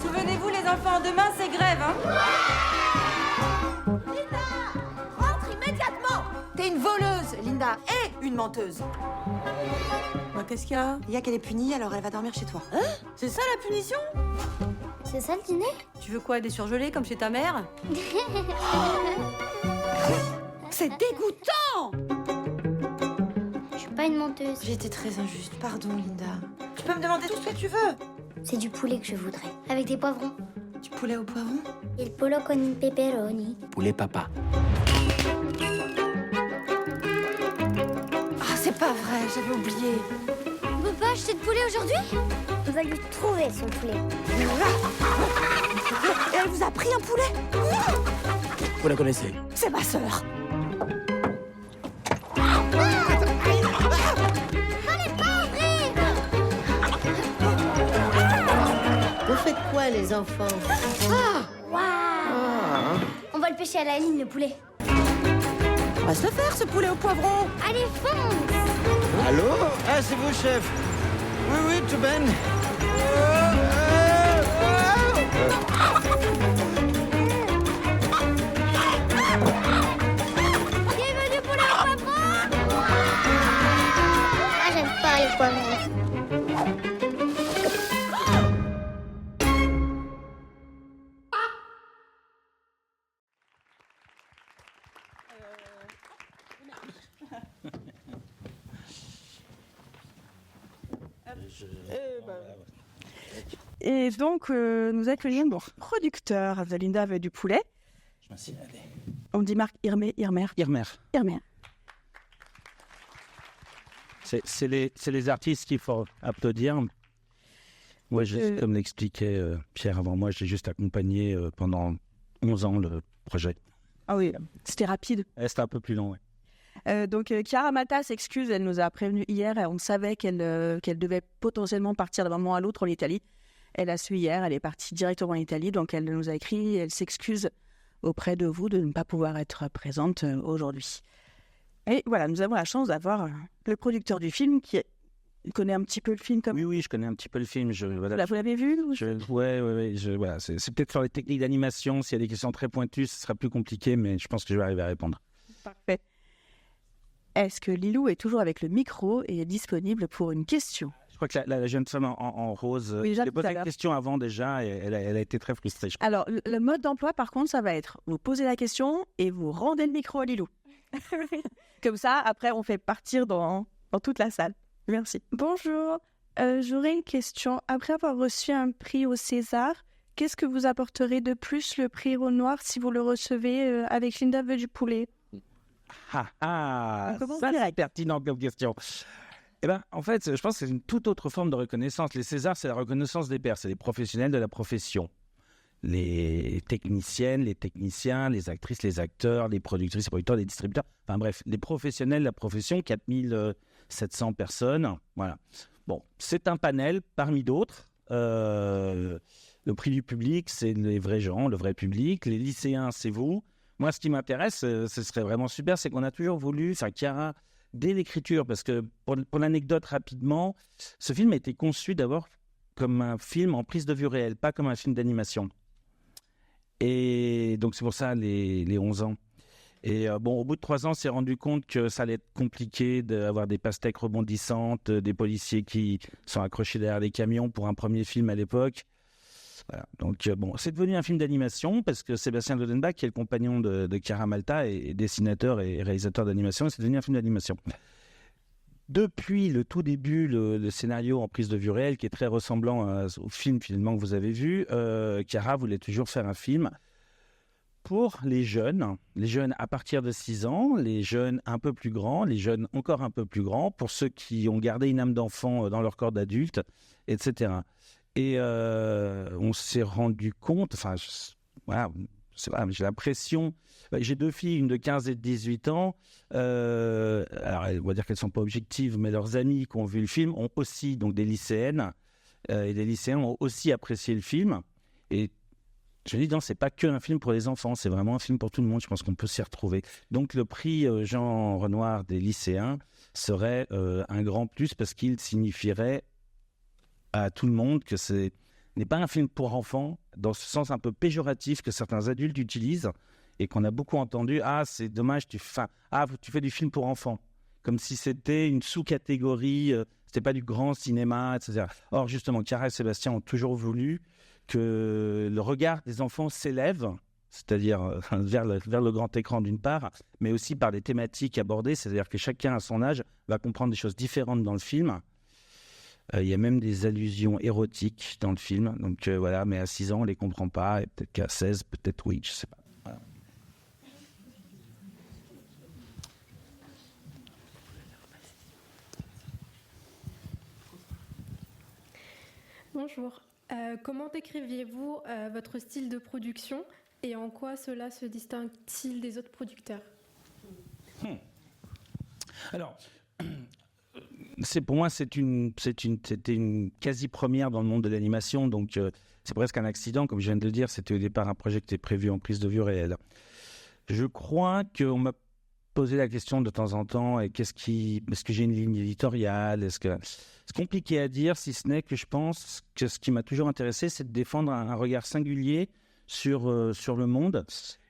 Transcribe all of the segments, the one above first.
Souvenez-vous les enfants, demain c'est grève, hein. Linda, rentre immédiatement. T'es une voleuse, Linda, et une menteuse. Bah, qu'est-ce qu'il y a? Il y a qu'elle est punie, alors elle va dormir chez toi. Hein? C'est ça la punition? C'est ça le dîner? Tu veux quoi, des surgelés comme chez ta mère? C'est dégoûtant! Je suis pas une menteuse. J'ai été très injuste, pardon Linda. Tu peux me demander tout ce que tu veux. C'est du poulet que je voudrais, avec des poivrons. Du poulet au poivron? Il pollo con il pepperoni. Poulet papa. Ah, c'est pas vrai, j'avais oublié. On peut pas acheter de poulet aujourd'hui? On va lui trouver son poulet. Et elle vous a pris un poulet? Vous la connaissez? C'est ma sœur. Vous faites quoi, les enfants? Waouh! On va le pêcher à la ligne, le poulet. On va se le faire, ce poulet au poivron. Allez, fonce! Allô? Ah, c'est vous, chef. Oui, oui, tout ben. Bienvenue poulet au poivron! Ah, j'aime pas les poivrons. Et donc, nous accueillons le producteur de Linda avec du poulet. Je m'assieds, allez. On dit Marc Irmer. Irmer. C'est les artistes qu'il faut applaudir. Moi, comme l'expliquait Pierre avant moi, j'ai juste accompagné pendant 11 ans le projet. Ah oui, c'était rapide. C'était un peu plus long, ouais. Donc, Chiara Malta s'excuse, elle nous a prévenu hier. On savait qu'elle devait potentiellement partir d'un moment à l'autre en Italie. Elle a su hier, elle est partie directement en Italie. Donc, elle nous a écrit, elle s'excuse auprès de vous de ne pas pouvoir être présente aujourd'hui. Et voilà, nous avons la chance d'avoir le producteur du film qui connaît un petit peu le film. Oui, je connais un petit peu le film. Vous l'avez vu? Ouais. Voilà, c'est peut-être sur les techniques d'animation. S'il y a des questions très pointues, ce sera plus compliqué, mais je pense que je vais arriver à répondre. Parfait. Est-ce que Lilou est toujours avec le micro et est disponible pour une question? Je crois que la jeune femme en rose, Oui, déjà j'ai posé tout à la l'heure. question avant déjà, et elle a été très frustrée. Alors, le mode d'emploi, par contre, ça va être vous posez la question et vous rendez le micro à Lilou. Comme ça, après, on fait partir dans toute la salle. Merci. Bonjour, j'aurais une question. Après avoir reçu un prix au César, qu'est-ce que vous apporterez de plus le prix Renoir si vous le recevez avec Linda veut du poulet? Ça commence c'est direct. Pertinent comme question. Eh ben, en fait, je pense que c'est une toute autre forme de reconnaissance. Les Césars, c'est la reconnaissance des pairs, c'est les professionnels de la profession. Les techniciennes, les techniciens, les actrices, les acteurs, les productrices, les producteurs, les distributeurs, enfin bref, les professionnels de la profession, 4700 personnes, voilà. Bon, c'est un panel parmi d'autres. Le prix du public, c'est les vrais gens, le vrai public. Les lycéens, c'est vous. Moi, ce qui m'intéresse, ce serait vraiment super, c'est qu'on a toujours voulu, enfin, Chiara, dès l'écriture, parce que pour l'anecdote rapidement, ce film a été conçu d'abord comme un film en prise de vue réelle, pas comme un film d'animation. Et donc, c'est pour ça les 11 ans. Et au bout de 3 ans, on s'est rendu compte que ça allait être compliqué d'avoir des pastèques rebondissantes, des policiers qui sont accrochés derrière les camions pour un premier film à l'époque. Voilà. Donc, c'est devenu un film d'animation parce que Sébastien Lodenbach, qui est le compagnon de Chiara Malta, est dessinateur et réalisateur d'animation, et c'est devenu un film d'animation. Depuis le tout début, le scénario en prise de vue réelle, qui est très ressemblant au film finalement que vous avez vu, Chiara voulait toujours faire un film pour les jeunes à partir de 6 ans, les jeunes un peu plus grands, les jeunes encore un peu plus grands, pour ceux qui ont gardé une âme d'enfant dans leur corps d'adulte, etc. Et on s'est rendu compte, voilà, j'ai l'impression, j'ai 2 filles, une de 15 et de 18 ans, alors on va dire qu'elles ne sont pas objectives, mais leurs amis qui ont vu le film ont aussi, donc des lycéennes, et des lycéens ont aussi apprécié le film. Et je dis, non, c'est pas qu'un film pour les enfants, c'est vraiment un film pour tout le monde, je pense qu'on peut s'y retrouver. Donc le prix Jean Renoir des lycéens serait un grand plus parce qu'il signifierait à tout le monde que ce n'est pas un film pour enfants, dans ce sens un peu péjoratif que certains adultes utilisent et qu'on a beaucoup entendu. Ah, c'est dommage, tu fais du film pour enfants. Comme si c'était une sous-catégorie, c'était pas du grand cinéma, etc. Or, justement, Chiara et Sébastien ont toujours voulu que le regard des enfants s'élève, c'est-à-dire vers le grand écran d'une part, mais aussi par les thématiques abordées, c'est-à-dire que chacun à son âge va comprendre des choses différentes dans le film. Il y a même des allusions érotiques dans le film, donc voilà, mais à 6 ans on ne les comprend pas, et peut-être qu'à 16, peut-être oui, je ne sais pas. Voilà. Bonjour. Comment décriviez-vous votre style de production et en quoi cela se distingue-t-il des autres producteurs ? Alors, pour moi, c'était une quasi-première dans le monde de l'animation, donc c'est presque un accident, comme je viens de le dire. C'était au départ un projet qui était prévu en prise de vue réelle. Je crois qu'on m'a posé la question de temps en temps, est-ce que j'ai une ligne éditoriale ? C'est compliqué à dire, si ce n'est que je pense que ce qui m'a toujours intéressé, c'est de défendre un regard singulier sur le monde,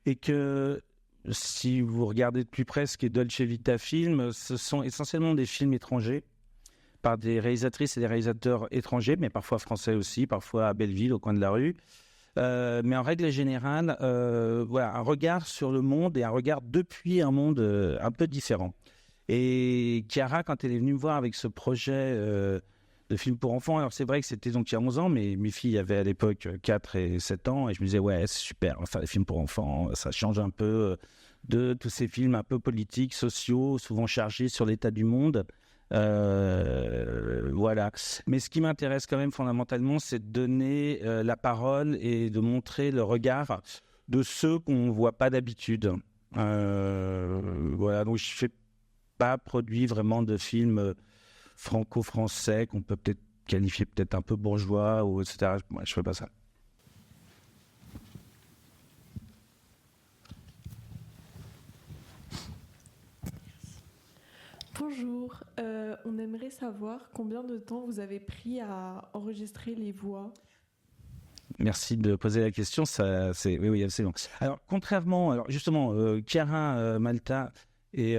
et que si vous regardez de plus près ce qu'est Dolce Vita Film, ce sont essentiellement des films étrangers par des réalisatrices et des réalisateurs étrangers, mais parfois français aussi, parfois à Belleville, au coin de la rue. Mais en règle générale, voilà, un regard sur le monde et un regard depuis un monde un peu différent. Et Chiara, quand elle est venue me voir avec ce projet de film pour enfants, alors c'est vrai que c'était donc il y a 11 ans, mais mes filles avaient à l'époque 4 et 7 ans, et je me disais, ouais, c'est super, on va faire des films pour enfants, ça change un peu de tous ces films un peu politiques, sociaux, souvent chargés sur l'état du monde. Voilà. Mais ce qui m'intéresse quand même fondamentalement, c'est de donner la parole et de montrer le regard de ceux qu'on ne voit pas d'habitude. Voilà, donc je ne fais pas produit vraiment de films franco-français qu'on peut peut-être qualifier peut-être un peu bourgeois, ou etc. Moi, je ne fais pas ça. Bonjour, on aimerait savoir combien de temps vous avez pris à enregistrer les voix. Merci de poser la question, oui, absolument. Alors, justement, Chiara Malta et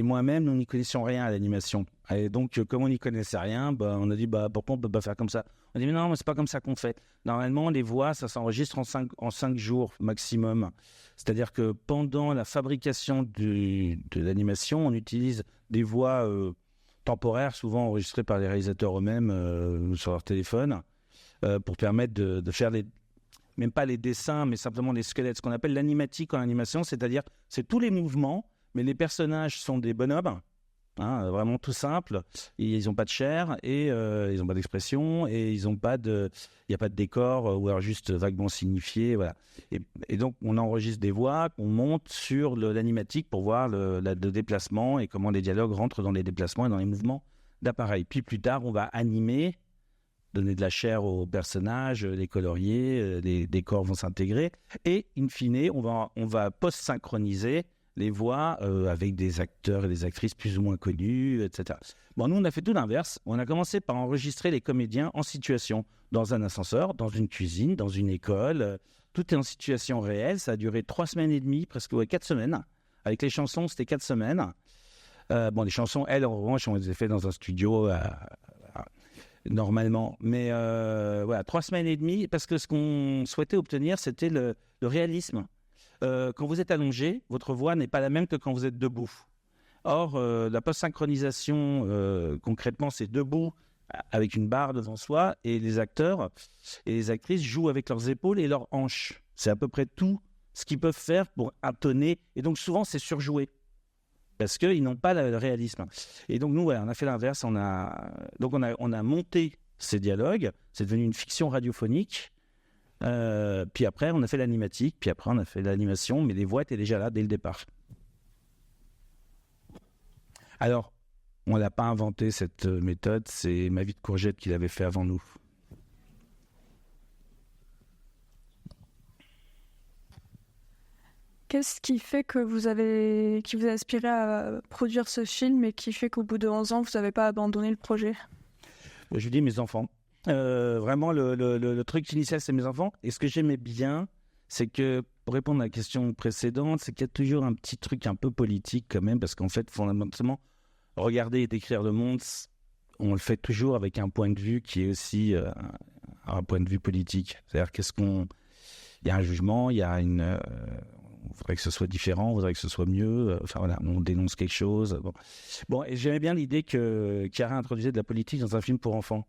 moi-même, nous n'y connaissions rien à l'animation. Et donc, comme on n'y connaissait rien, on a dit, pourquoi on ne peut pas faire comme ça ? On a dit, mais non, c'est pas comme ça qu'on fait. Normalement, les voix, ça s'enregistre en 5 jours maximum. C'est-à-dire que pendant la fabrication de l'animation, on utilise des voix temporaires, souvent enregistrées par les réalisateurs eux-mêmes sur leur téléphone, pour permettre de faire même pas les dessins, mais simplement les squelettes, ce qu'on appelle l'animatique en animation, c'est-à-dire c'est tous les mouvements, mais les personnages sont des bonhommes, vraiment tout simple, ils n'ont pas de chair, et ils n'ont pas d'expression, et il n'y a pas de décor, ou alors juste vaguement signifié, voilà. Et donc on enregistre des voix qu'on monte sur l'animatique pour voir le déplacement et comment les dialogues rentrent dans les déplacements et dans les mouvements d'appareil. Puis plus tard, on va animer, donner de la chair aux personnages, les colorier, les décors vont s'intégrer, et in fine, on va post-synchroniser les voix avec des acteurs et des actrices plus ou moins connus, etc. Bon, nous, on a fait tout l'inverse. On a commencé par enregistrer les comédiens en situation, dans un ascenseur, dans une cuisine, dans une école. Tout est en situation réelle. Ça a duré 3 semaines et demie, presque 4 semaines. Avec les chansons, c'était 4 semaines. Les chansons, elles, en revanche, on les a fait dans un studio normalement. Mais voilà, 3 semaines et demie, parce que ce qu'on souhaitait obtenir, c'était le réalisme. Quand vous êtes allongé, votre voix n'est pas la même que quand vous êtes debout. Or, la post-synchronisation, concrètement, c'est debout avec une barre devant soi, et les acteurs et les actrices jouent avec leurs épaules et leurs hanches. C'est à peu près tout ce qu'ils peuvent faire pour intoner. Et donc, souvent, c'est surjoué parce qu'ils n'ont pas le réalisme. Et donc, nous, voilà, on a fait l'inverse. On a monté ces dialogues. C'est devenu une fiction radiophonique. Puis après, on a fait l'animatique, puis après, on a fait l'animation, mais les voix étaient déjà là dès le départ. Alors, on n'a pas inventé cette méthode, c'est Ma vie de courgette qui l'avait fait avant nous. Qu'est-ce qui fait que qui vous a inspiré à produire ce film et qui fait qu'au bout de 11 ans, vous n'avez pas abandonné le projet ? Je dis mes enfants. Vraiment, le truc initial, c'est mes enfants. Et ce que j'aimais bien, c'est que, pour répondre à la question précédente, c'est qu'il y a toujours un petit truc un peu politique quand même, parce qu'en fait, fondamentalement, regarder et décrire le monde, on le fait toujours avec un point de vue qui est aussi un point de vue politique. C'est-à-dire, il y a un jugement, il y a on voudrait que ce soit différent, on voudrait que ce soit mieux. Enfin voilà, on dénonce quelque chose. Bon, et j'aimais bien l'idée que Chiara introduisait de la politique dans un film pour enfants.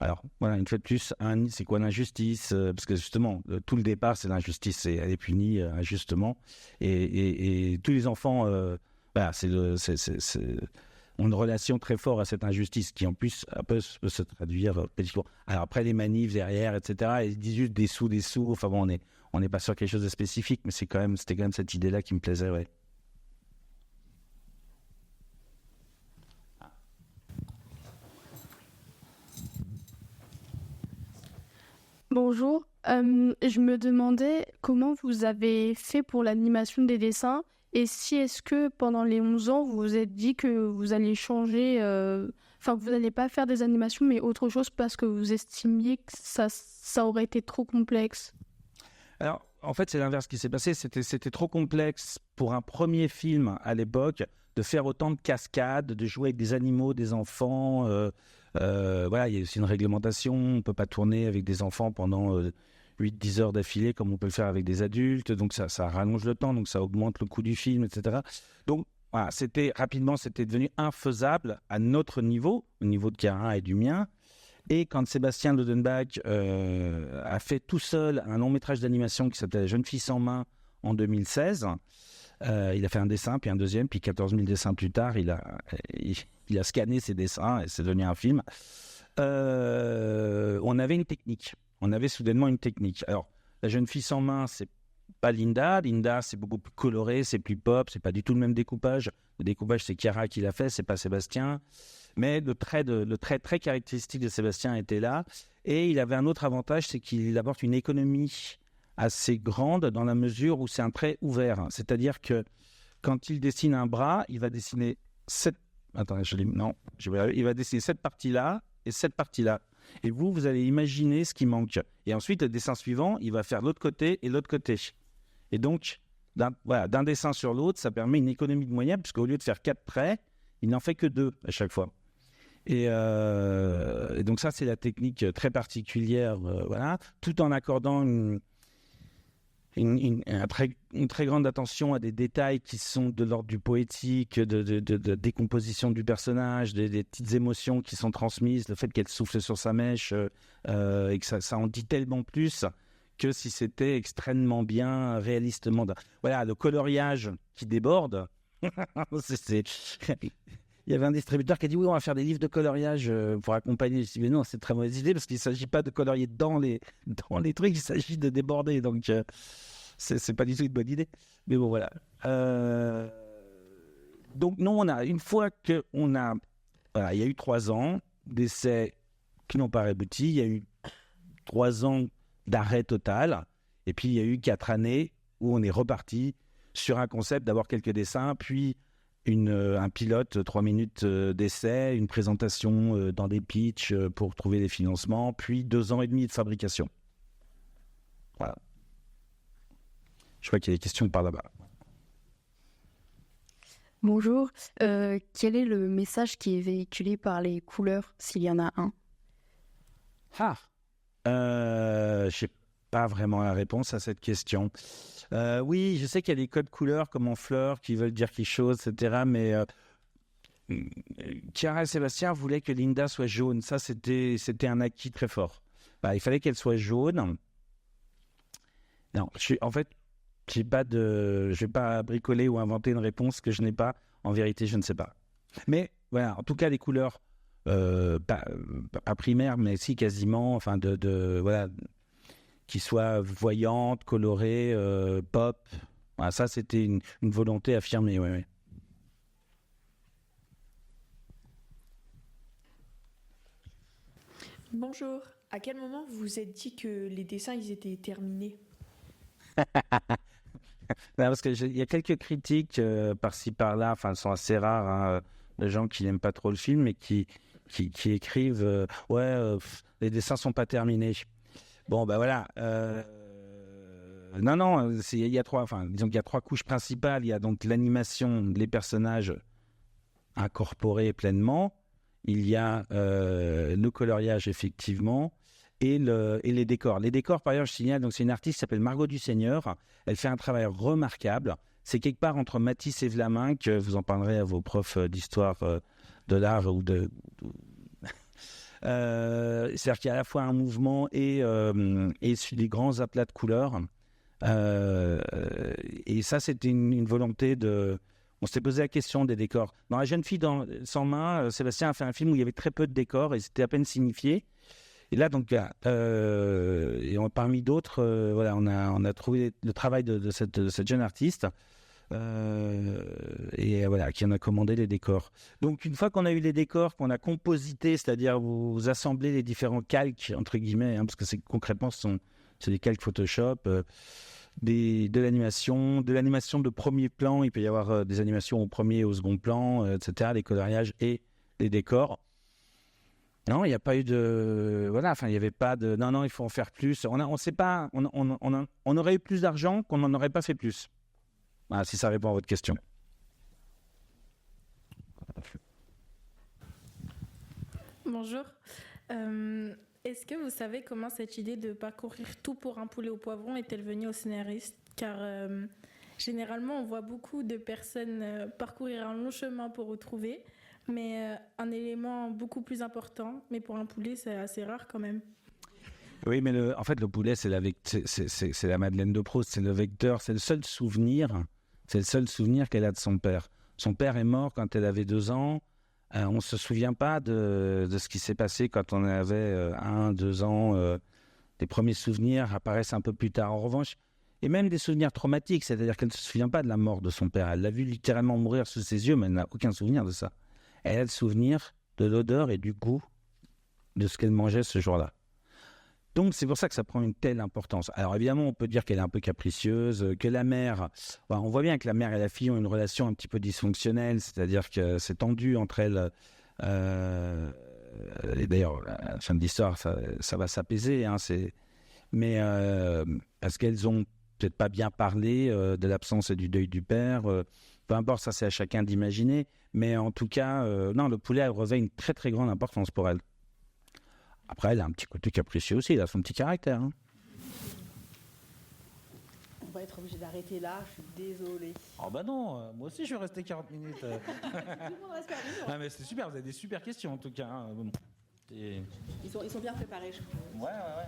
Alors, voilà, une fois de plus, c'est quoi l'injustice? Parce que justement, tout le départ, c'est l'injustice, elle est punie injustement. Et tous les enfants, ont une relation très forte à cette injustice, qui en plus peut se traduire politiquement. Alors après, les manifs derrière, etc., ils disent juste des sous. Enfin bon, on n'est pas sur quelque chose de spécifique, mais c'était quand même cette idée-là qui me plaisait, ouais. Bonjour, je me demandais comment vous avez fait pour l'animation des dessins et si est-ce que pendant les 11 ans, vous vous êtes dit que vous alliez changer, que vous n'allez pas faire des animations mais autre chose parce que vous estimiez que ça aurait été trop complexe. Alors, en fait, c'est l'inverse qui s'est passé. C'était trop complexe pour un premier film à l'époque de faire autant de cascades, de jouer avec des animaux, des enfants. Voilà, il y a aussi une réglementation. On ne peut pas tourner avec des enfants pendant 8-10 heures d'affilée comme on peut le faire avec des adultes. Donc, ça rallonge le temps, donc ça augmente le coût du film, etc. Donc, voilà, c'était devenu infaisable à notre niveau, au niveau de Chiara et du mien. Et quand Sébastien Lodenbach a fait tout seul un long métrage d'animation qui s'appelait La jeune fille sans main en 2016, il a fait un dessin, puis un deuxième, puis 14 000 dessins plus tard, il a scanné ses dessins et c'est devenu un film. On avait une technique. On avait soudainement une technique. Alors, La jeune fille sans main, c'est pas Linda. Linda, c'est beaucoup plus coloré, c'est plus pop, c'est pas du tout le même découpage. Le découpage, c'est Chiara qui l'a fait, c'est pas Sébastien. Mais le trait très caractéristique de Sébastien était là. Et il avait un autre avantage, c'est qu'il apporte une économie assez grande dans la mesure où c'est un trait ouvert. C'est-à-dire que quand il dessine un bras, il va dessiner il va dessiner cette partie-là et cette partie-là. Et vous allez imaginer ce qui manque. Et ensuite, le dessin suivant, il va faire l'autre côté et l'autre côté. Et donc, d'un dessin sur l'autre, ça permet une économie de moyens, puisqu'au lieu de faire 4 traits, il n'en fait que 2 à chaque fois. Et donc ça, c'est la technique très particulière, voilà, tout en accordant une très grande attention à des détails qui sont de l'ordre du poétique, de décomposition du personnage, des petites émotions qui sont transmises, le fait qu'elle souffle sur sa mèche, et que ça en dit tellement plus que si c'était extrêmement bien, réalistement. Voilà, le coloriage qui déborde, Il y avait un distributeur qui a dit oui, on va faire des livres de coloriage pour accompagner. Je dis mais non, c'est une très mauvaise idée parce qu'il ne s'agit pas de colorier dans les trucs, il s'agit de déborder. Donc, c'est pas du tout une bonne idée. Mais bon, voilà. Donc, non, une fois qu'on a. Voilà, il y a eu 3 ans d'essais qui n'ont pas abouti. Il y a eu 3 ans d'arrêt total. Et puis, il y a eu 4 années où on est reparti sur un concept, d'abord quelques dessins, puis un pilote, 3 minutes d'essai, une présentation dans des pitchs pour trouver des financements, puis 2 ans et demi de fabrication. Voilà. Je crois qu'il y a des questions par là-bas. Bonjour. Quel est le message qui est véhiculé par les couleurs, s'il y en a un? Je sais pas vraiment la réponse à cette question. Oui, je sais qu'il y a des codes couleurs comme en fleurs qui veulent dire quelque chose, etc. Mais Chiara et Sébastien voulaient que Linda soit jaune. Ça, c'était un acquis très fort. Il fallait qu'elle soit jaune. Non, en fait, je ne vais pas bricoler ou inventer une réponse que je n'ai pas. En vérité, je ne sais pas. Mais voilà, en tout cas, les couleurs, pas primaires, mais si quasiment, enfin voilà, qui soient voyantes, colorées, pop. Voilà, ça, c'était une volonté affirmée. Ouais. Bonjour. À quel moment vous vous êtes dit que les dessins ils étaient terminés? Non, parce qu'il y a quelques critiques par-ci par-là, enfin, elles sont assez rares, hein, de gens qui n'aiment pas trop le film, mais qui qui écrivent les dessins sont pas terminés. Bon, ben voilà. Non, il y a disons qu'il y a 3 couches principales. Il y a donc l'animation, les personnages incorporés pleinement. Il y a le coloriage, effectivement, et les décors. Les décors, par ailleurs, je signale, donc c'est une artiste qui s'appelle Margot Dusseigneur. Elle fait un travail remarquable. C'est quelque part entre Matisse et Vlaminck. Vous en parlerez à vos profs d'histoire de l'art ou de... c'est-à-dire qu'il y a à la fois un mouvement et des grands aplats de couleurs. Et ça, c'était une volonté de... On s'était posé la question des décors. Dans La jeune fille sans main, Sébastien a fait un film où il y avait très peu de décors et c'était à peine signifié. Et là, donc, parmi d'autres, on a trouvé le travail de cette jeune artiste qui en a commandé les décors. Donc, une fois qu'on a eu les décors, qu'on a composité, c'est-à-dire vous assemblez les différents calques, entre guillemets, parce que concrètement, c'est des calques Photoshop, de l'animation de premier plan. Il peut y avoir des animations au premier et au second plan, etc., les coloriages et les décors. Non, il n'y a pas eu de... il n'y avait pas de... Non, il faut en faire plus. On sait pas... On aurait eu plus d'argent qu'on n'en aurait pas fait plus. Voilà, si ça répond à votre question. Bonjour. Est-ce que vous savez comment cette idée de parcourir tout pour un poulet au poivron est-elle venue au scénariste ? Car généralement, on voit beaucoup de personnes parcourir un long chemin pour retrouver, mais un élément beaucoup plus important. Mais pour un poulet, c'est assez rare quand même. Oui, mais en fait, le poulet, c'est la Madeleine de Proust, c'est le vecteur, c'est le seul souvenir qu'elle a de son père. Son père est mort quand elle avait 2 ans. On ne se souvient pas de ce qui s'est passé quand on avait 1, 2 ans. Les premiers souvenirs apparaissent un peu plus tard. En revanche, et même des souvenirs traumatiques, c'est-à-dire qu'elle ne se souvient pas de la mort de son père. Elle l'a vu littéralement mourir sous ses yeux, mais elle n'a aucun souvenir de ça. Elle a le souvenir de l'odeur et du goût de ce qu'elle mangeait ce jour-là. Donc, c'est pour ça que ça prend une telle importance. Alors, évidemment, on peut dire qu'elle est un peu capricieuse, que la mère... on voit bien que la mère et la fille ont une relation un petit peu dysfonctionnelle, c'est-à-dire que c'est tendu entre elles. Et d'ailleurs, à la fin de l'histoire, ça va s'apaiser. Mais parce qu'elles ont peut-être pas bien parlé de l'absence et du deuil du père. Peu importe, ça, c'est à chacun d'imaginer. Mais en tout cas, le poulet revêt une très, très grande importance pour elle. Après, elle a un petit côté capricieux aussi, elle a son petit caractère. On va être obligé d'arrêter là, je suis désolée. Oh bah non, moi aussi je vais rester 40 minutes. Tout le monde reste 40 minutes. Ah mais c'est super, vous avez des super questions en tout cas. Ils sont bien préparés, je crois. Ouais.